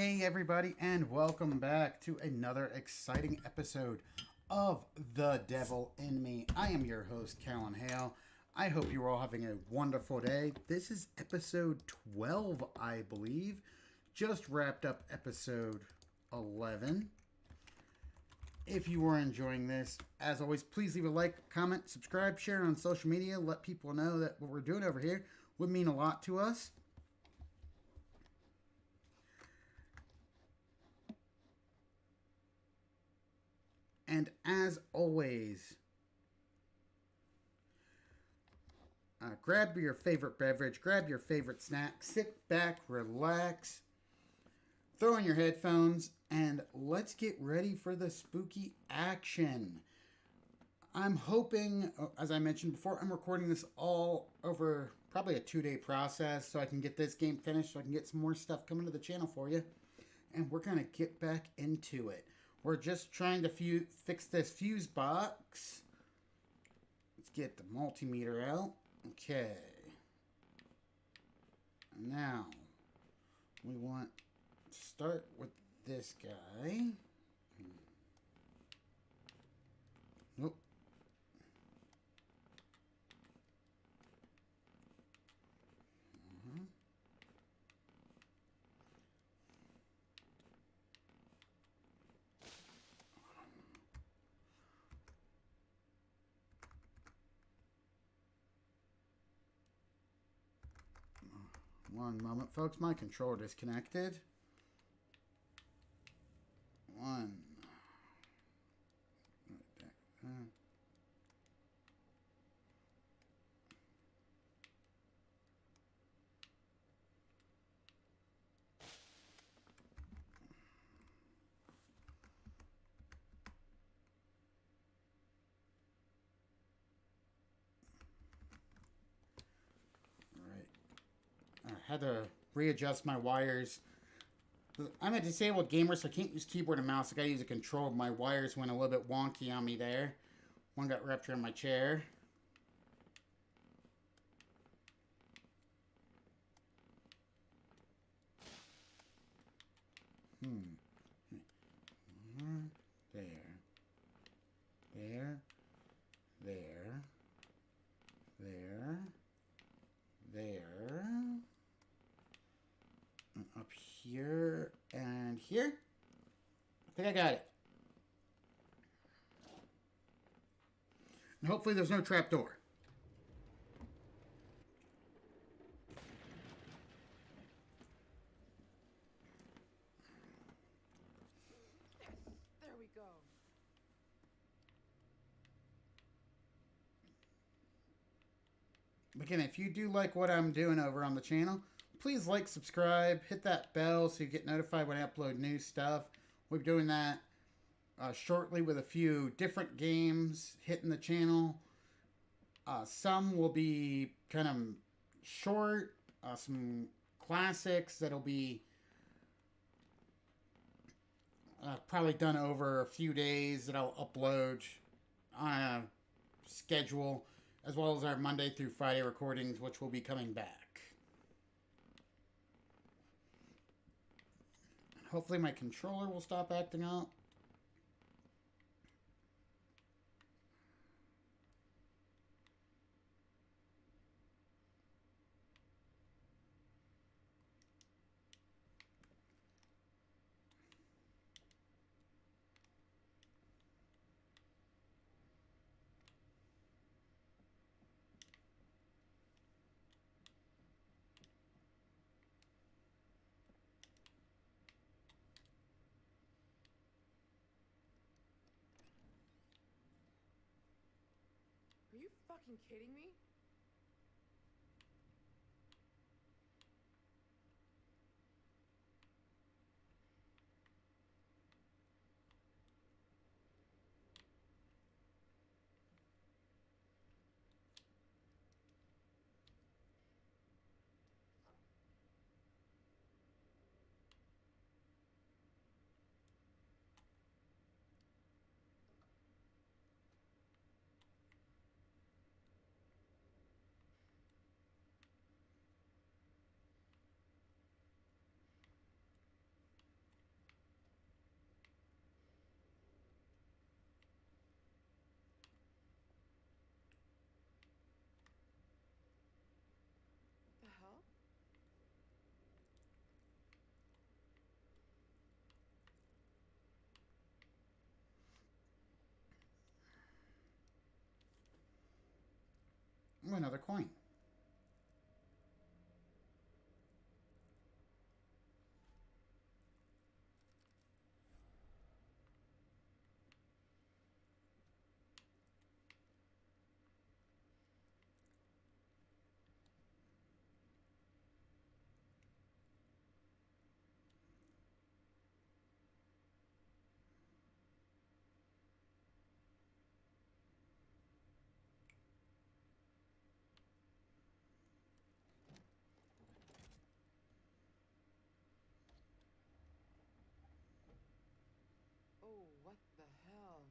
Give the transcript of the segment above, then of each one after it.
Hey everybody, and welcome back to another exciting episode of The Devil in Me. I am your host, Callan Hale. I hope you're all having a wonderful day. This is episode 12, I believe. Just wrapped up episode 11. If you are enjoying this, as always, please leave a like, comment, subscribe, share on social media. Let people know that what we're doing over here would mean a lot to us. And as always, grab your favorite beverage, grab your favorite snack, sit back, relax, throw in your headphones, and let's get ready for the spooky action. I'm hoping, as I mentioned before, I'm recording this all over probably a 2-day process so I can get this game finished, so I can get some more stuff coming to the channel for you. And we're going to get back into it. We're just trying to fix this fuse box. Let's get the multimeter out. Okay. Now, we want to start with this guy. Nope. One moment, folks. My controller disconnected. One. I had to readjust my wires. I'm a disabled gamer, so I can't use keyboard and mouse. I gotta use a control. My wires went a little bit wonky on me there. One got wrapped around my chair. There. There. There. There. There. And up here and here. I think I got it. And hopefully there's no trapdoor. There we go. Again, if you do like what I'm doing over on the channel, please like, subscribe, hit that bell so you get notified when I upload new stuff. We'll be doing that shortly with a few different games hitting the channel. Some will be kind of short, some classics that'll be probably done over a few days that I'll upload on a schedule, as well as our Monday through Friday recordings, which will be coming back. Hopefully my controller will stop acting up. Are you fucking kidding me? Ooh, another coin. Oh, what the hell?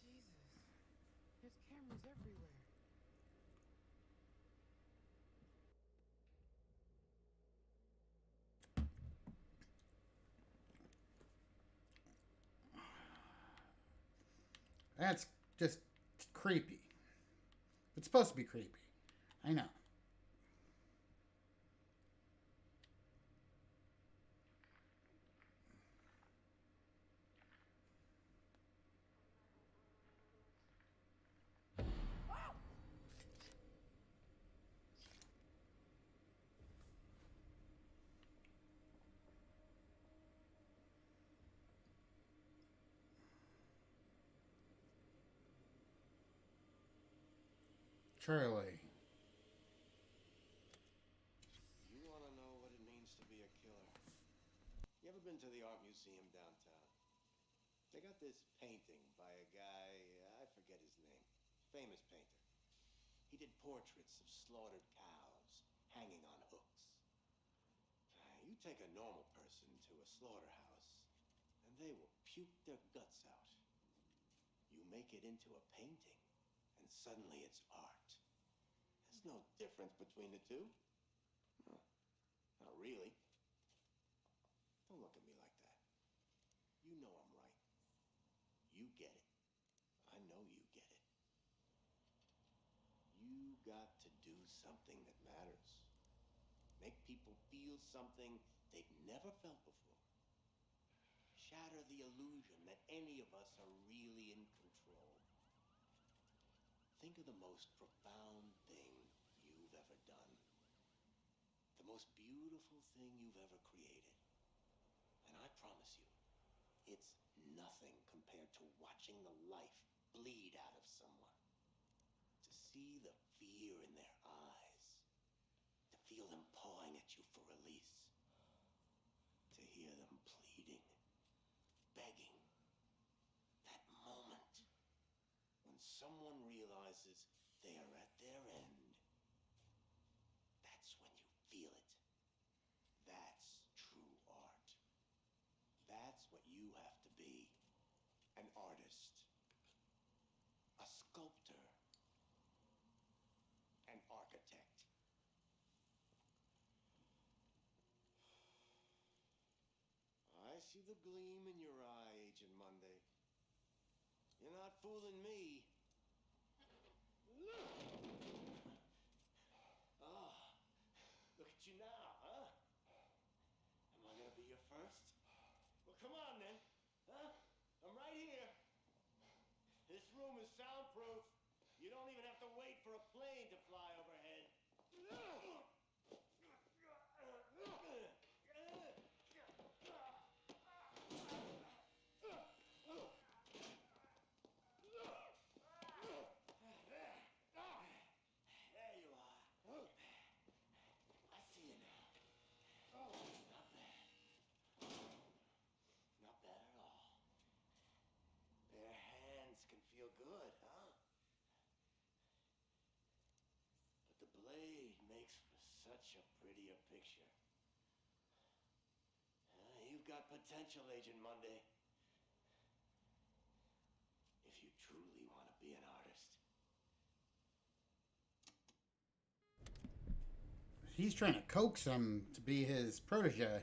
Jesus. There's cameras everywhere. That's just creepy. It's supposed to be creepy. I know. Charlie. You want to know what it means to be a killer? You ever been to the art museum downtown? They got this painting by a guy, I forget his name. Famous painter. He did portraits of slaughtered cows hanging on hooks. You take a normal person to a slaughterhouse, and they will puke their guts out. You make it into a painting, and suddenly it's art. There's no difference between the two. No, not really. Don't look at me like that. You know I'm right. You get it. I know you get it. You got to do something that matters. Make people feel something they've never felt before. Shatter the illusion that any of us are really in control. Think of the most profound thing you've ever done. The most beautiful thing you've ever created. And I promise you, it's nothing compared to watching the life bleed out of someone. To see the fear in their eyes. To feel them pawing at you for release. To hear them pleading, begging. That moment when someone realizes they are at their end. That's when you feel it. That's true art. That's what you have to be. An artist. A sculptor. An architect. I see the gleam in your eye, Agent Monday. You're not fooling me. Ah, look at you now, huh? Am I gonna be your first? Well, come on then, huh? I'm right here. This room is soundproof. You don't even have to wait for a plane to fly overhead. There you potential, Agent Monday. If you truly want to be an artist. He's trying to coax him to be his protege.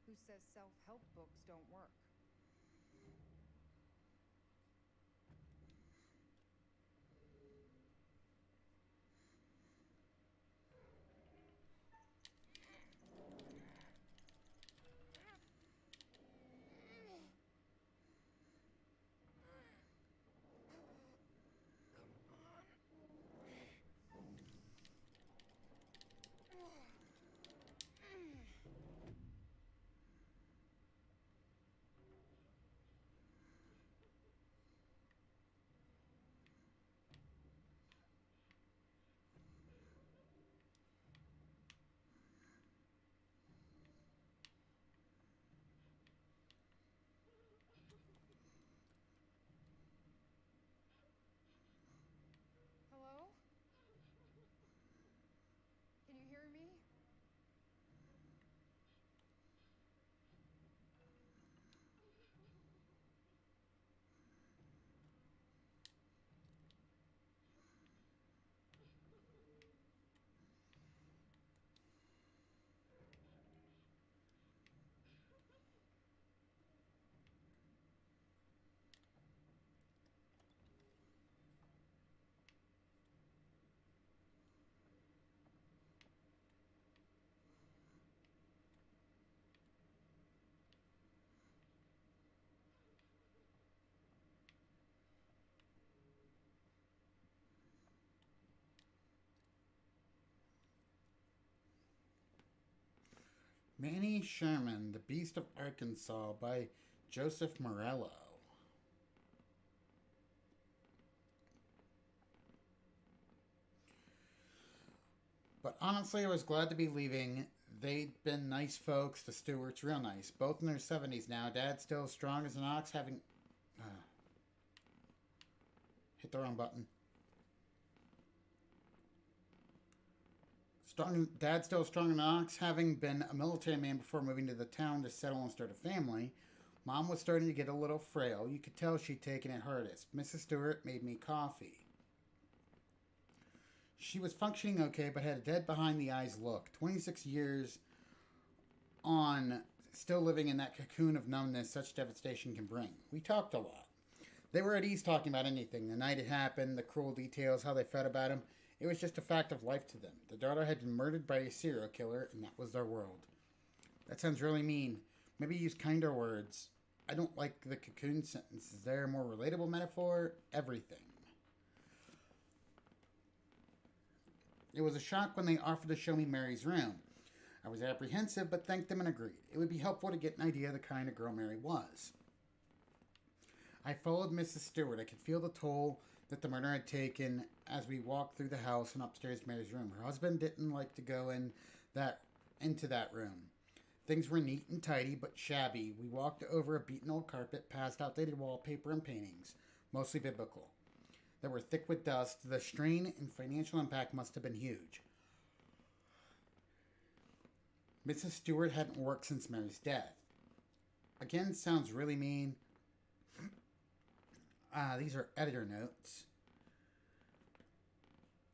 Who says self-help books don't work? Hello? Can you hear me? Manny Sherman, The Beast of Arkansas by Joseph Morello. But honestly, I was glad to be leaving. They'd been nice folks, the Stewarts, real nice. Both in their 70s now. Dad still strong as an ox, having. Hit the wrong button. Dad still strong as an ox, having been a military man before moving to the town to settle and start a family. Mom was starting to get a little frail. You could tell she'd taken it hardest. Mrs. Stewart made me coffee. She was functioning okay, but had a dead behind the eyes look. 26 years on, still living in that cocoon of numbness such devastation can bring. We talked a lot. They were at ease talking about anything. The night it happened, the cruel details, how they felt about him. It was just a fact of life to them. The daughter had been murdered by a serial killer, and that was their world. That sounds really mean. Maybe use kinder words. I don't like the cocoon sentence. Is there a more relatable metaphor? Everything. It was a shock when they offered to show me Mary's room. I was apprehensive, but thanked them and agreed. It would be helpful to get an idea of the kind of girl Mary was. I followed Mrs. Stewart. I could feel the toll that the murder had taken as we walked through the house and upstairs to Mary's room. Her husband didn't like to go into that room. Things were neat and tidy, but shabby. We walked over a beaten old carpet, past outdated wallpaper and paintings, mostly biblical, that were thick with dust. The strain and financial impact must have been huge. Mrs. Stewart hadn't worked since Mary's death. Again, sounds really mean. These are editor notes.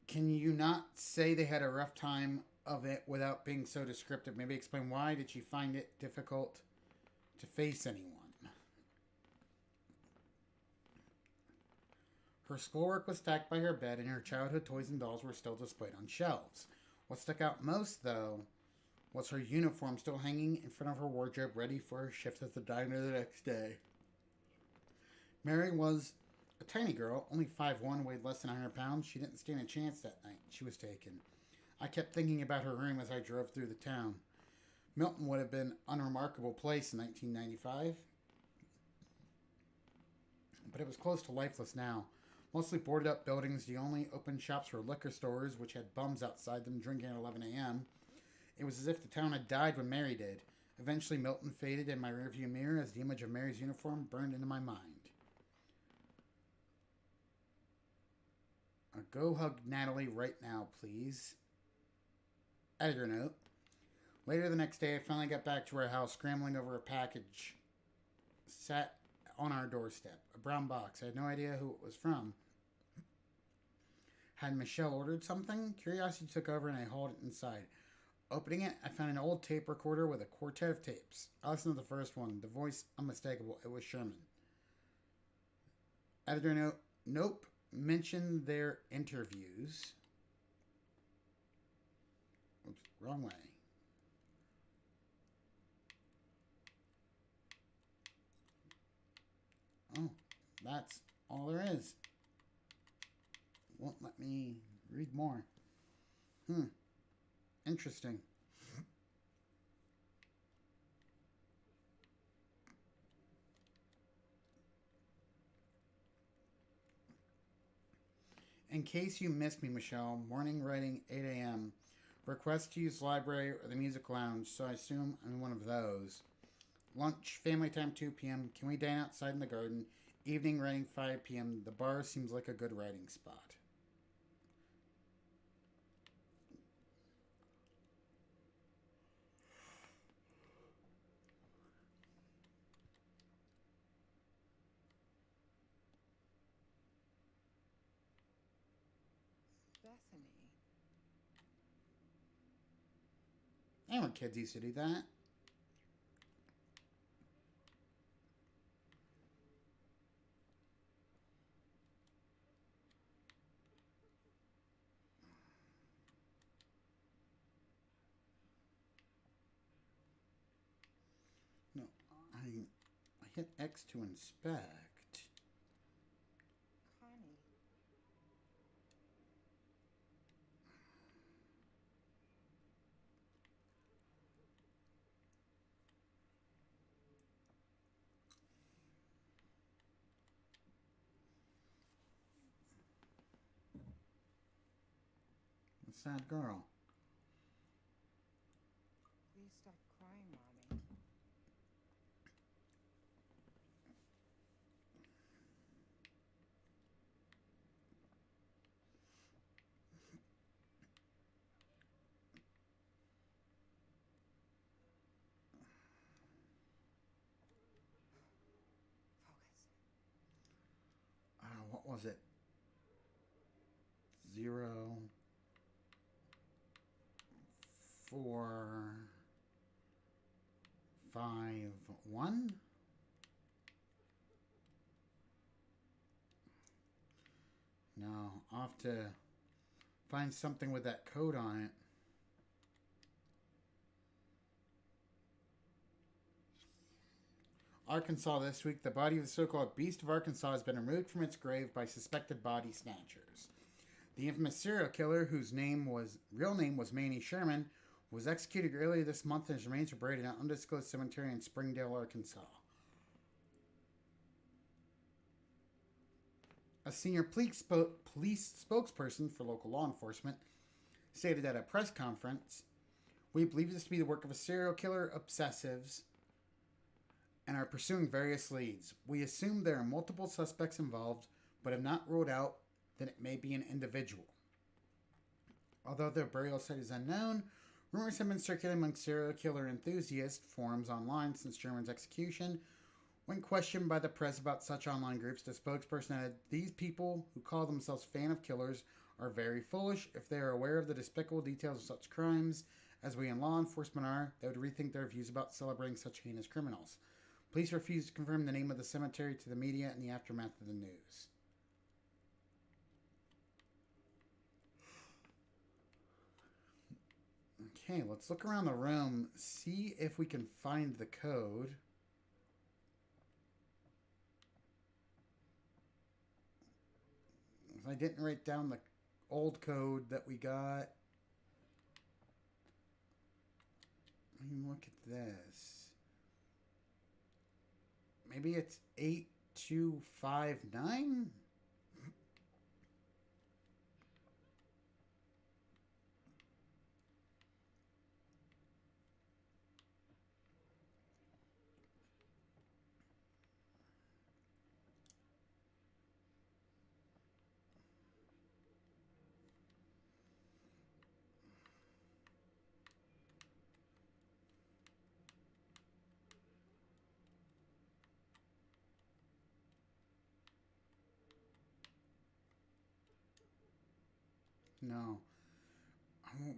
Can you not say they had a rough time of it without being so descriptive? Maybe explain why did she find it difficult to face anyone? Her schoolwork was stacked by her bed, and her childhood toys and dolls were still displayed on shelves. What stuck out most, though, was her uniform still hanging in front of her wardrobe, ready for her shift at the diner the next day. Mary was a tiny girl, only 5'1", weighed less than 100 pounds. She didn't stand a chance that night. She was taken. I kept thinking about her room as I drove through the town. Milton would have been an unremarkable place in 1995, but it was close to lifeless now. Mostly boarded up buildings, the only open shops were liquor stores, which had bums outside them drinking at 11 a.m. It was as if the town had died when Mary did. Eventually, Milton faded in my rearview mirror as the image of Mary's uniform burned into my mind. Go hug Natalie right now, please. Editor note. Later the next day, I finally got back to our house, scrambling over a package sat on our doorstep. A brown box. I had no idea who it was from. Had Michelle ordered something? Curiosity took over and I hauled it inside. Opening it, I found an old tape recorder with a quartet of tapes. I listened to the first one. The voice, unmistakable. It was Sherman. Editor note. Nope. Mentioned their interviews. Oops, wrong way. Oh, that's all there is. Won't let me read more. Interesting. In case you missed me, Michelle, morning writing 8 a.m. Request to use library or the music lounge, so I assume I'm one of those. Lunch, family time 2 p.m. Can we dine outside in the garden? Evening writing 5 p.m. The bar seems like a good writing spot. Bethany. I remember kids used to do that. No, I hit X to inspect. Connie. A sad girl. Please stop crying, Mommy. Focus. What was it? 0, 4, 5, 1? No, I'll have to find something with that code on it. Arkansas this week. The body of the so-called Beast of Arkansas has been removed from its grave by suspected body snatchers. The infamous serial killer, whose real name was Manny Sherman, was executed earlier this month and his remains were buried in an undisclosed cemetery in Springdale, Arkansas. A senior police spokesperson for local law enforcement stated at a press conference, "We believe this to be the work of a serial killer obsessives and are pursuing various leads. We assume there are multiple suspects involved, but have not ruled out that it may be an individual. Although the burial site is unknown, rumors have been circulating among serial killer enthusiast forums online since Sherman's execution. When questioned by the press about such online groups, the spokesperson added, "These people who call themselves fan of killers are very foolish. If they are aware of the despicable details of such crimes, as we in law enforcement are, they would rethink their views about celebrating such heinous criminals." Police refused to confirm the name of the cemetery to the media in the aftermath of the news. Okay, let's look around the room, see if we can find the code. I didn't write down the old code that we got. Look at this. Maybe it's 8259? No. I won't.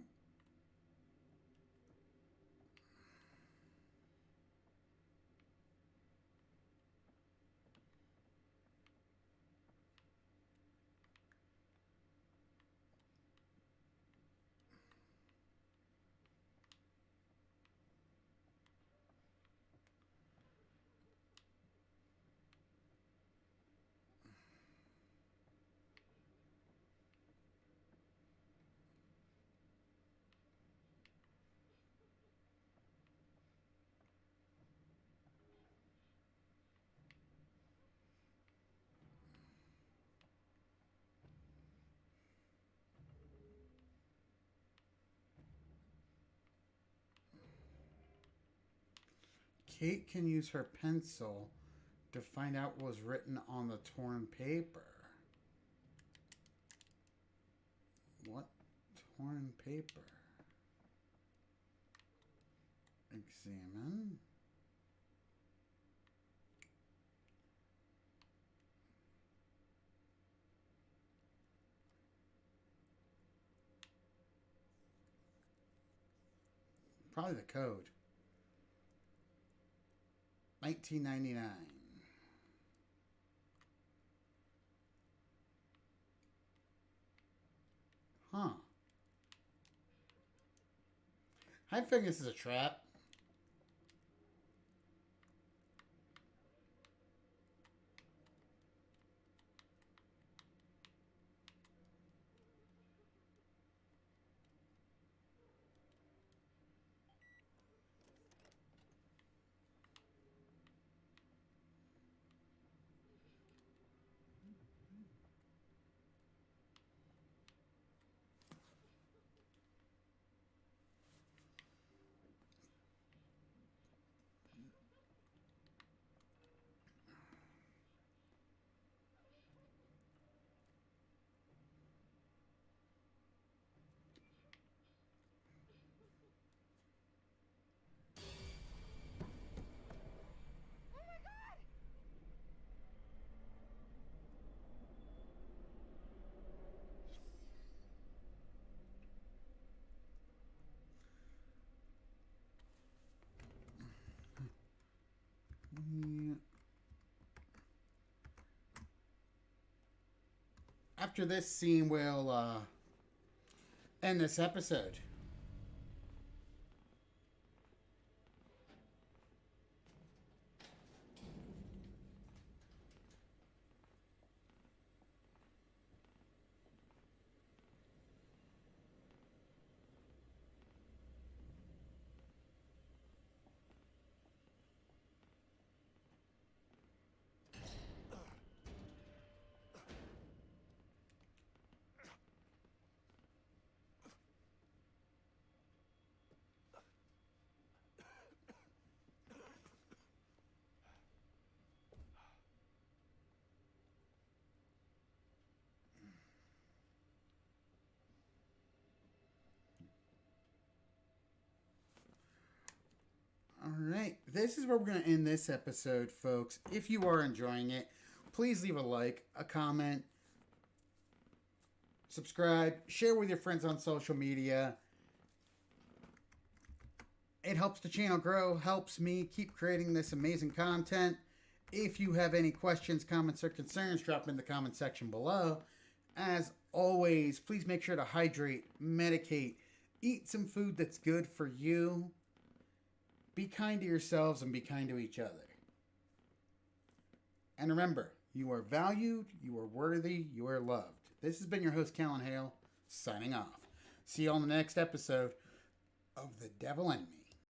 Kate can use her pencil to find out what was written on the torn paper. What torn paper? Examine. Probably the code. 1999. Huh. I think this is a trap. Oh my god! After this scene, we'll end this episode. this is where we're going to end this episode, folks. If you are enjoying it, please leave a like, a comment, subscribe, share with your friends on social media. It helps the channel grow, helps me keep creating this amazing content. If you have any questions, comments, or concerns, drop them in the comment section below. As always, please make sure to hydrate, medicate, eat some food that's good for you. Be kind to yourselves and be kind to each other. And remember, you are valued, you are worthy, you are loved. This has been your host, Callan Hale, signing off. See you on the next episode of The Devil and Me.